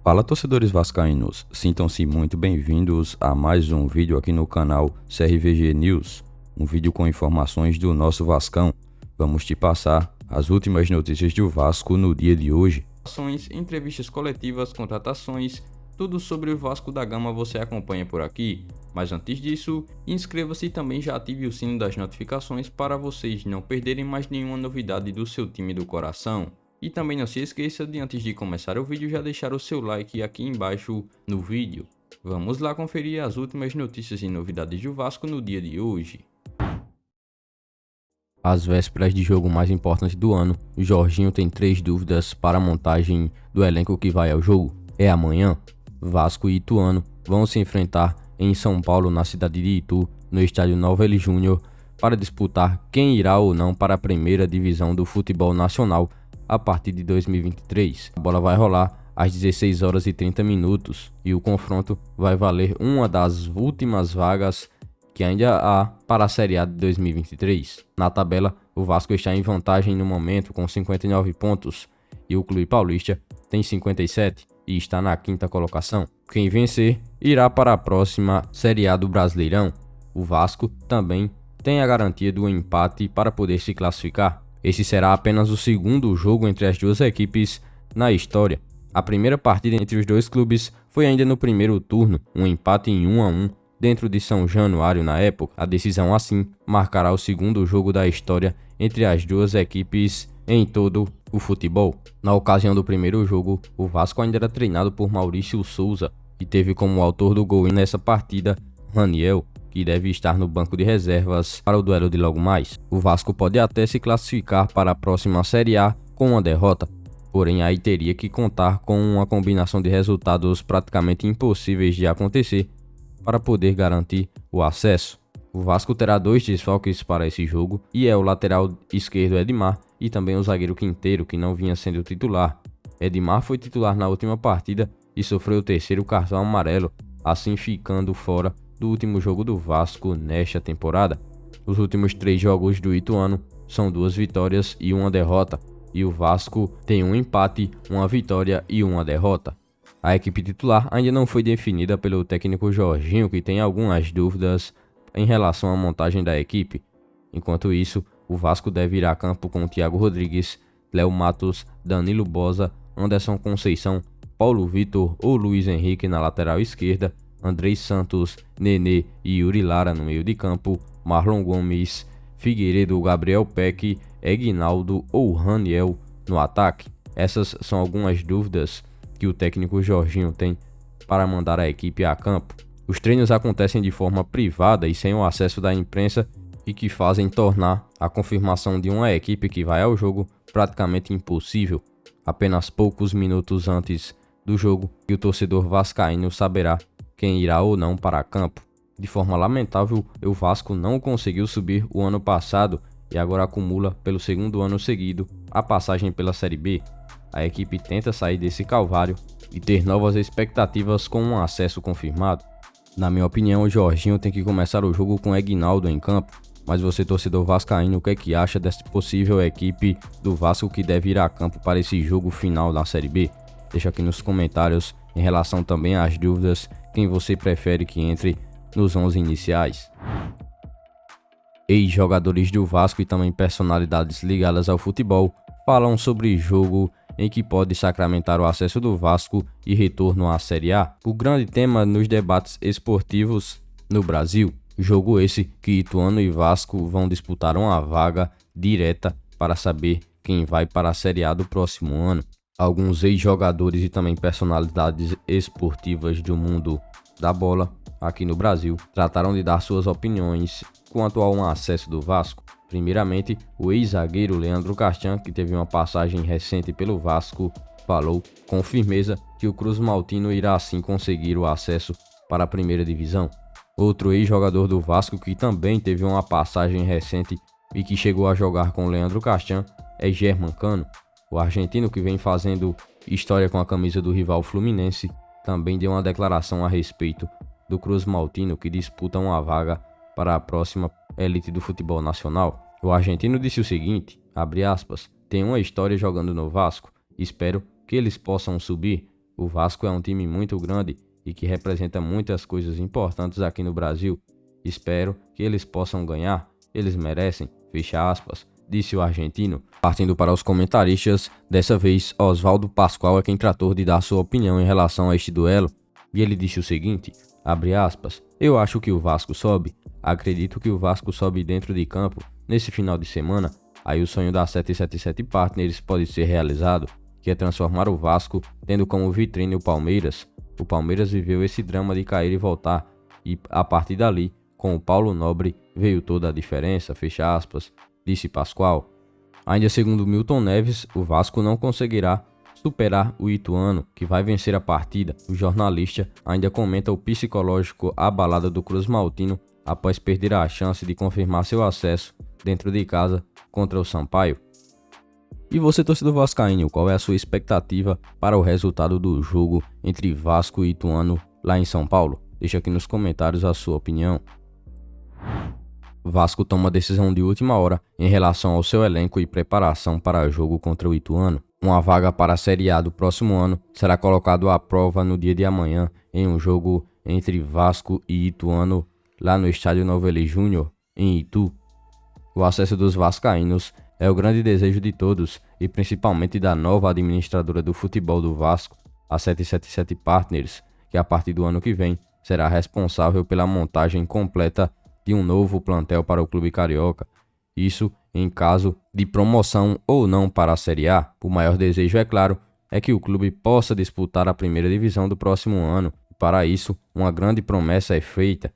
Fala, torcedores vascaínos, sintam-se muito bem-vindos a mais um vídeo aqui no canal CRVG News, um vídeo com informações do nosso Vascão. Vamos te passar as últimas notícias do Vasco no dia de hoje. Ações, entrevistas coletivas, contratações, tudo sobre o Vasco da Gama você acompanha por aqui. Mas antes disso, inscreva-se e também já ative o sino das notificações para vocês não perderem mais nenhuma novidade do seu time do coração. E também não se esqueça de, antes de começar o vídeo, já deixar o seu like aqui embaixo no vídeo. Vamos lá conferir as últimas notícias e novidades do Vasco no dia de hoje. Às vésperas de jogo mais importante do ano, o Jorginho tem 3 dúvidas para a montagem do elenco que vai ao jogo. É amanhã. Vasco e Ituano vão se enfrentar em São Paulo, na cidade de Itu, no estádio Novelli Júnior, para disputar quem irá ou não para a primeira divisão do futebol nacional a partir de 2023. A bola vai rolar às 16 horas e 30 minutos e o confronto vai valer uma das últimas vagas que ainda há para a Série A de 2023. Na tabela, o Vasco está em vantagem no momento com 59 pontos e o Clube Paulista tem 57 e está na 5ª colocação. Quem vencer irá para a próxima Série A do Brasileirão. O Vasco também tem a garantia do empate para poder se classificar. Esse será apenas o segundo jogo entre as duas equipes na história. A primeira partida entre os dois clubes foi ainda no primeiro turno, um empate em 1-1 dentro de São Januário na época. A decisão assim marcará o segundo jogo da história entre as duas equipes em todo o futebol. Na ocasião do primeiro jogo, o Vasco ainda era treinado por Maurício Souza e teve como autor do gol nessa partida Raniel, que deve estar no banco de reservas para o duelo de logo mais. O Vasco pode até se classificar para a próxima Série A com uma derrota, porém aí teria que contar com uma combinação de resultados praticamente impossíveis de acontecer para poder garantir o acesso. O Vasco terá 2 desfalques para esse jogo e é o lateral esquerdo Edmar e também o zagueiro Quinteiro, que não vinha sendo titular. Edmar foi titular na última partida e sofreu o 3º cartão amarelo, assim ficando fora do último jogo do Vasco nesta temporada. Os últimos 3 jogos do Ituano são 2 vitórias e 1 derrota, e o Vasco tem um empate, 1 vitória e 1 derrota. A equipe titular ainda não foi definida pelo técnico Jorginho, que tem algumas dúvidas em relação à montagem da equipe. Enquanto isso, o Vasco deve ir a campo com Thiago Rodrigues, Léo Matos, Danilo Boza, Anderson Conceição, Paulo Vitor ou Luiz Henrique na lateral esquerda, Andrei Santos, Nenê e Yuri Lara no meio de campo, Marlon Gomes, Figueiredo, Gabriel Peck, Egnaldo ou Raniel no ataque. Essas são algumas dúvidas que o técnico Jorginho tem para mandar a equipe a campo. Os treinos acontecem de forma privada e sem o acesso da imprensa e que fazem tornar a confirmação de uma equipe que vai ao jogo praticamente impossível. Apenas poucos minutos antes do jogo que o torcedor vascaíno saberá quem irá ou não para campo. De forma lamentável, o Vasco não conseguiu subir o ano passado e agora acumula pelo 2º ano seguido a passagem pela Série B. A equipe tenta sair desse calvário e ter novas expectativas com um acesso confirmado. Na minha opinião, o Jorginho tem que começar o jogo com Egnaldo em campo, mas você, torcedor vascaíno, o que é que acha dessa possível equipe do Vasco que deve ir a campo para esse jogo final da Série B? Deixa aqui nos comentários em relação também às dúvidas quem você prefere que entre nos 11 iniciais. Ex-jogadores do Vasco e também personalidades ligadas ao futebol falam sobre jogo em que pode sacramentar o acesso do Vasco e retorno à Série A. O grande tema nos debates esportivos no Brasil. Jogo esse que Ituano e Vasco vão disputar uma vaga direta para saber quem vai para a Série A do próximo ano. Alguns ex-jogadores e também personalidades esportivas do mundo da bola aqui no Brasil trataram de dar suas opiniões quanto ao acesso do Vasco. Primeiramente, o ex-zagueiro Leandro Castan, que teve uma passagem recente pelo Vasco, falou com firmeza que o Cruz Maltino irá assim conseguir o acesso para a primeira divisão. Outro ex-jogador do Vasco que também teve uma passagem recente e que chegou a jogar com Leandro Castan é Germán Cano. O argentino, que vem fazendo história com a camisa do rival Fluminense, também deu uma declaração a respeito do Cruz Maltino, que disputa uma vaga para a próxima elite do futebol nacional. O argentino disse o seguinte, abre aspas, tem uma história jogando no Vasco, espero que eles possam subir, O Vasco é um time muito grande e que representa muitas coisas importantes aqui no Brasil. Espero que eles possam ganhar, eles merecem, fecha aspas, disse o argentino. Partindo para os comentaristas, dessa vez Oswaldo Pascoal é quem tratou de dar sua opinião em relação a este duelo, e ele disse o seguinte, abre aspas, eu acho que o Vasco sobe, acredito que o Vasco sobe dentro de campo, nesse final de semana, aí o sonho da 777 Partners pode ser realizado, que é transformar o Vasco tendo como vitrine o Palmeiras. O Palmeiras viveu esse drama de cair e voltar, e a partir dali, com o Paulo Nobre, veio toda a diferença, fecha aspas, disse Pascoal. Ainda segundo Milton Neves, o Vasco não conseguirá superar o Ituano, que vai vencer a partida. O jornalista ainda comenta o psicológico abalado do Cruz Maltino após perder a chance de confirmar seu acesso dentro de casa contra o Sampaio. E você, torcedor vascaíno, qual é a sua expectativa para o resultado do jogo entre Vasco e Ituano lá em São Paulo? Deixa aqui nos comentários a sua opinião. Vasco toma decisão de última hora em relação ao seu elenco e preparação para o jogo contra o Ituano. Uma vaga para a Série A do próximo ano será colocado à prova no dia de amanhã em um jogo entre Vasco e Ituano lá no estádio Novelli Júnior, em Itu. O acesso dos vascaínos é o grande desejo de todos e principalmente da nova administradora do futebol do Vasco, a 777 Partners, que a partir do ano que vem será responsável pela montagem completa de um novo plantel para o clube carioca. Isso em caso de promoção ou não para a Série A. O maior desejo, é claro, é que o clube possa disputar a primeira divisão do próximo ano. Para isso, uma grande promessa é feita,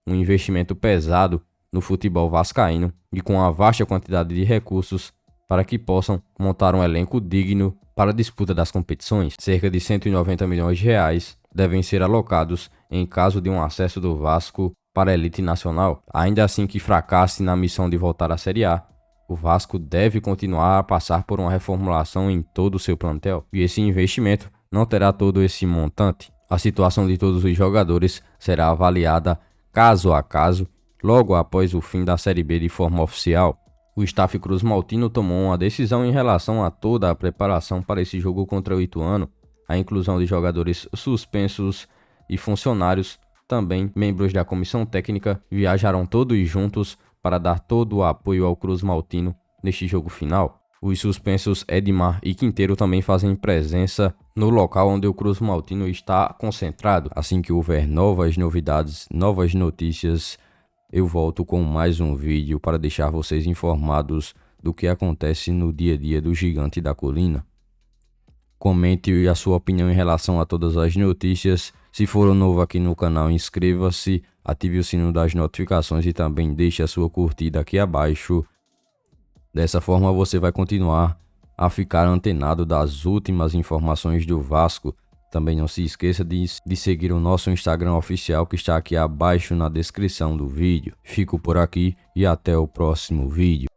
um investimento pesado no futebol vascaíno e com uma vasta quantidade de recursos para que possam montar um elenco digno para a disputa das competições. Cerca de 190 milhões de reais devem ser alocados em caso de um acesso do Vasco para a elite nacional. Ainda assim que fracasse na missão de voltar à Série A, o Vasco deve continuar a passar por uma reformulação em todo o seu plantel, e esse investimento não terá todo esse montante. A situação de todos os jogadores será avaliada caso a caso, logo após o fim da Série B de forma oficial. O staff Cruz Maltino tomou uma decisão em relação a toda a preparação para esse jogo contra o Ituano, a inclusão de jogadores suspensos e funcionários. Também, membros da comissão técnica viajaram todos juntos para dar todo o apoio ao Cruz Maltino neste jogo final. Os suspensos Edmar e Quinteiro também fazem presença no local onde o Cruz Maltino está concentrado. Assim que houver novas novidades, novas notícias, eu volto com mais um vídeo para deixar vocês informados do que acontece no dia a dia do Gigante da Colina. Comente a sua opinião em relação a todas as notícias. Se for novo aqui no canal, inscreva-se, ative o sino das notificações e também deixe a sua curtida aqui abaixo. Dessa forma você vai continuar a ficar antenado das últimas informações do Vasco. Também não se esqueça de seguir o nosso Instagram oficial que está aqui abaixo na descrição do vídeo. Fico por aqui e até o próximo vídeo.